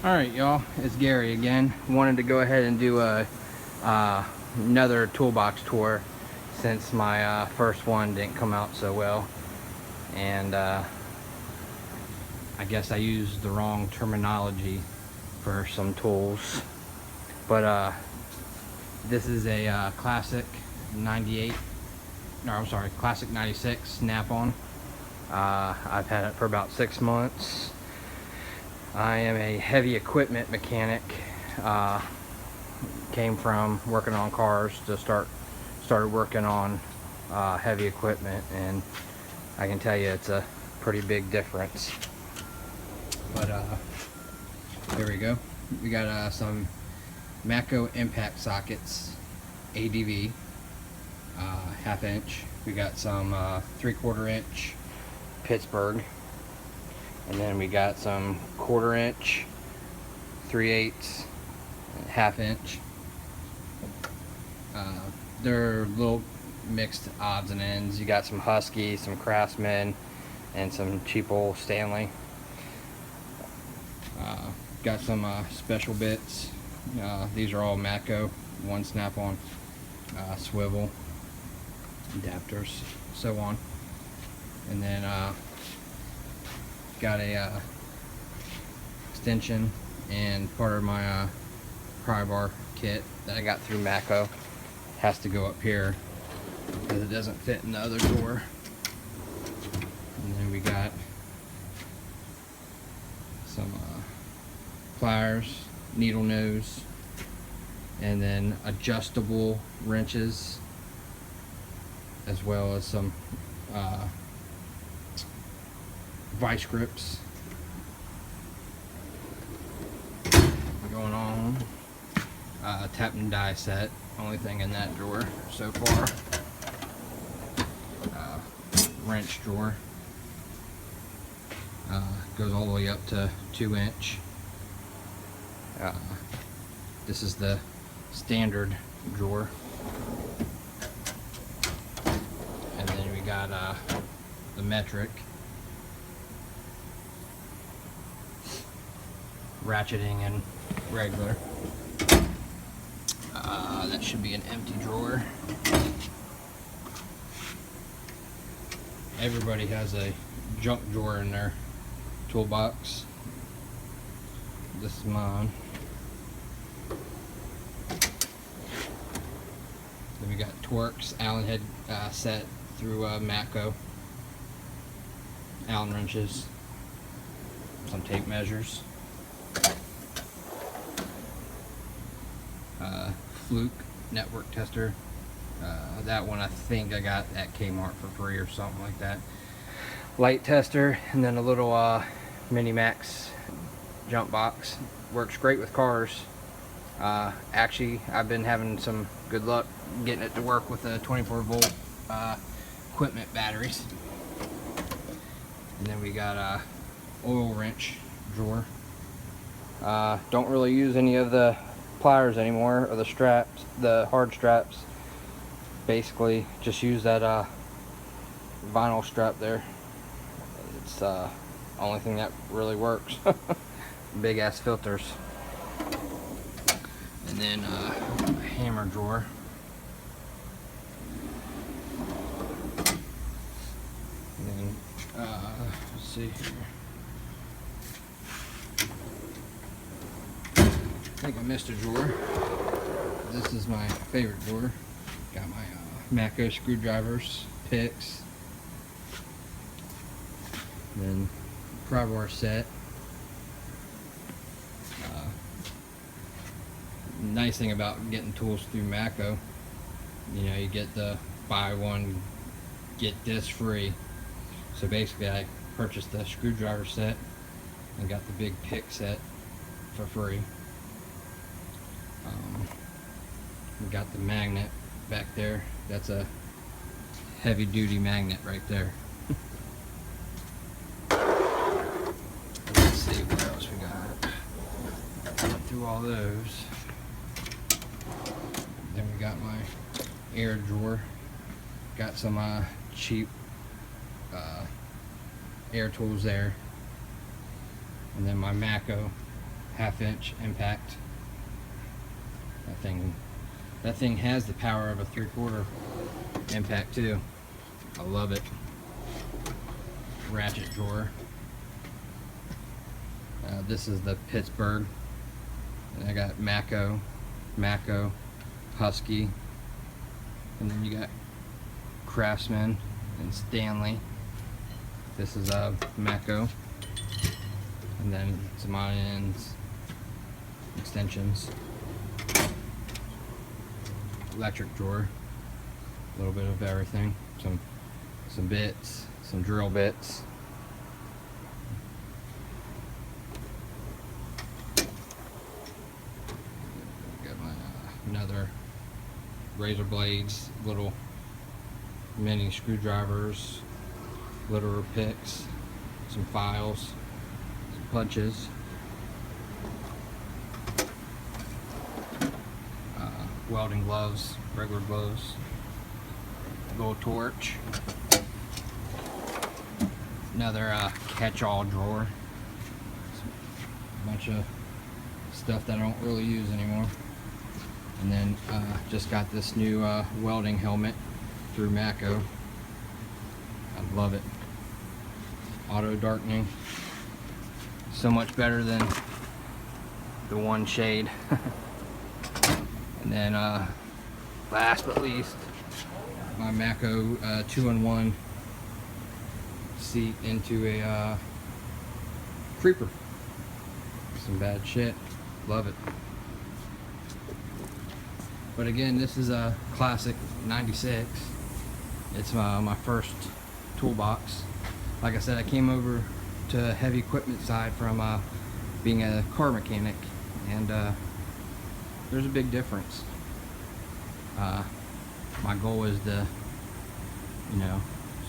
Alright y'all, it's Gary again. Wanted to go ahead and do another toolbox tour since my first one didn't come out so well, and I guess I used the wrong terminology for some tools, but this is a classic 98, no I'm sorry, classic 96 snap-on. I've had it for about 6 months. I am a heavy equipment mechanic. Came from working on cars to started working on heavy equipment, and I can tell you it's a pretty big difference. But here we go. We got some Mako impact sockets, ADV, 1/2 inch. We got some 3/4 inch Pittsburgh. And then we got some 1/4 inch, 3/8, 1/2 inch. They're little mixed odds and ends. You got some Husky, some Craftsman, and some cheap old Stanley. Got some special bits. These are all Mako, one snap-on, swivel, adapters, so on. And then got a extension and part of my pry bar kit that I got through Mako. Has to go up here because it doesn't fit in the other drawer. And then we got some pliers, needle nose, and then adjustable wrenches, as well as some vice grips. Going on, tap and die set, only thing in that drawer so far. Wrench drawer, goes all the way up to 2 inch. This is the standard drawer. And then we got the metric, ratcheting, and regular. That should be an empty drawer. Everybody has a junk drawer in their toolbox. This is mine. Then we got Torx Allen head set through Mako. Allen wrenches, some tape measures. Fluke network tester. That one I think I got at Kmart for free or something like that. Light tester, and then a little Mini Max jump box. Works great with cars. Actually, I've been having some good luck getting it to work with the 24-volt equipment batteries. And then we got a oil wrench drawer. Don't really use any of the pliers anymore, or the straps, the hard straps. Basically just use that vinyl strap there. It's only thing that really works. Big ass filters. And then a hammer drawer. And then let's see here. I think I missed a drawer. This is my favorite drawer. Got my Mako screwdrivers, picks, and then pry bar set. Nice thing about getting tools through Mako, you know, you get the buy one get this free. So basically I purchased the screwdriver set and got the big pick set for free. We got the magnet back there. That's a heavy duty magnet right there. Let's see what else we got. Went through all those. Then we got my air drawer. Got some cheap air tools there. And then my Mako 1/2" impact. That thing has the power of a 3/4 impact too. I love it. Ratchet drawer. This is the Pittsburgh. And I got Mako, Husky, and then you got Craftsman and Stanley. This is a Mako, and then some ends, extensions, electric drawer, a little bit of everything, some bits, some drill bits. Got my another razor blades, little mini screwdrivers, glitter picks, some files, some punches, welding gloves, regular gloves, little torch, another catch-all drawer, a bunch of stuff that I don't really use anymore, and then just got this new welding helmet through Mako. I love it. Auto darkening, so much better than the one shade. And then last but least, my Mako 2-in-1 seat into a creeper. Some bad shit. Love it. But again, this is a classic 96. It's my first toolbox. Like I said, I came over to heavy equipment side from being a car mechanic, and there's a big difference. My goal is to,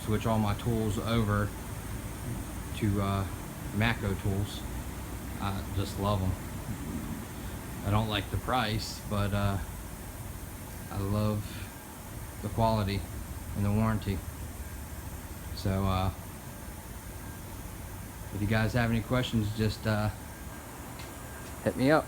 switch all my tools over to Mako tools. I just love them. I don't like the price, but I love the quality and the warranty. So if you guys have any questions, just hit me up.